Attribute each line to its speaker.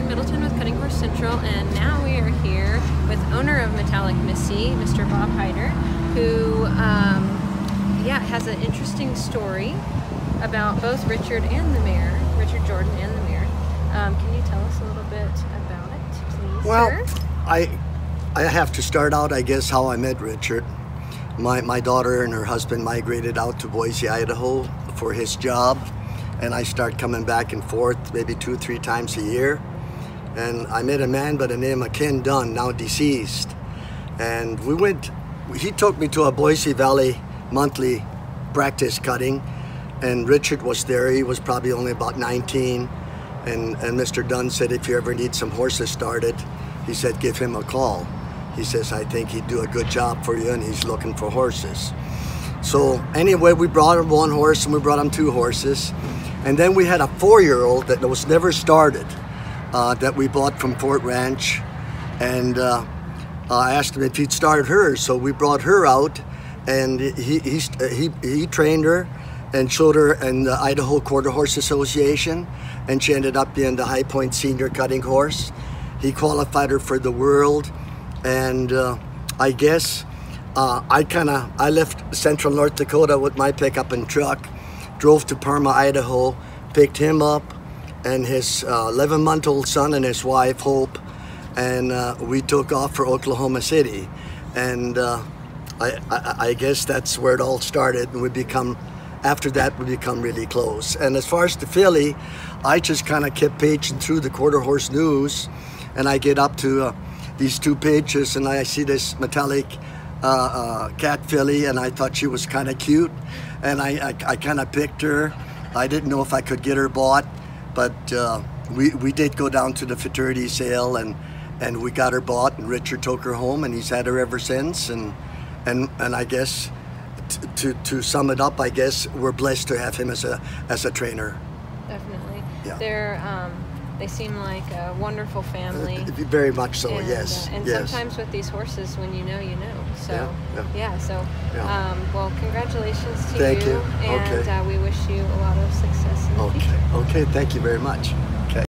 Speaker 1: Middleton with Cutting Horse Central, and now we are here with owner of Metallic Missy, Mr. Bob Haider, who has an interesting story about both Richard and the mare, Richard Jordan and the mare. Can you tell us a little bit about it, please,
Speaker 2: well,
Speaker 1: sir?
Speaker 2: I have to start out, I guess, how I met Richard. My daughter and her husband migrated out to Boise, Idaho for his job, and I start coming back and forth maybe 2 or 3 times a year. And I met a man by the name of Ken Dunn, now deceased. And he took me to a Boise Valley monthly practice cutting, and Richard was there. He was probably only about 19. And Mr. Dunn said, if you ever need some horses started, he said, give him a call. He says, I think he'd do a good job for you, and he's looking for horses. So anyway, we brought him 1 horse, and we brought him 2 horses. And then we had a 4-year-old that was never started that we bought from Fort Ranch. And I asked him if he'd start her. So we brought her out, and he trained her and showed her in the Idaho Quarter Horse Association, and she ended up being the High Point Senior Cutting Horse. He qualified her for the World, and I guess I left central North Dakota with my pickup and truck, drove to Parma, Idaho, picked him up and his 11-month-old son and his wife, Hope, and we took off for Oklahoma City. And I guess that's where it all started, and after that we become really close. And as far as the filly, I just kind of kept paging through the Quarter Horse News, and I get up to these 2 pages, and I see this metallic cat filly, and I thought she was kind of cute, and I kind of picked her. I didn't know if I could get her bought, but we did go down to the Futurity sale, and we got her bought, and Richard took her home, and he's had her ever since. And I guess to sum it up, I guess we're blessed to have him as a trainer.
Speaker 1: Definitely.
Speaker 2: Yeah.
Speaker 1: They seem like a wonderful family.
Speaker 2: Very much so,
Speaker 1: and,
Speaker 2: yes.
Speaker 1: And
Speaker 2: yes.
Speaker 1: Sometimes with these horses, when you know, you know. So,
Speaker 2: yeah.
Speaker 1: Well, congratulations to
Speaker 2: Thank you.
Speaker 1: And
Speaker 2: okay.
Speaker 1: We wish you a lot of success in the future.
Speaker 2: Okay, thank you very much. Okay.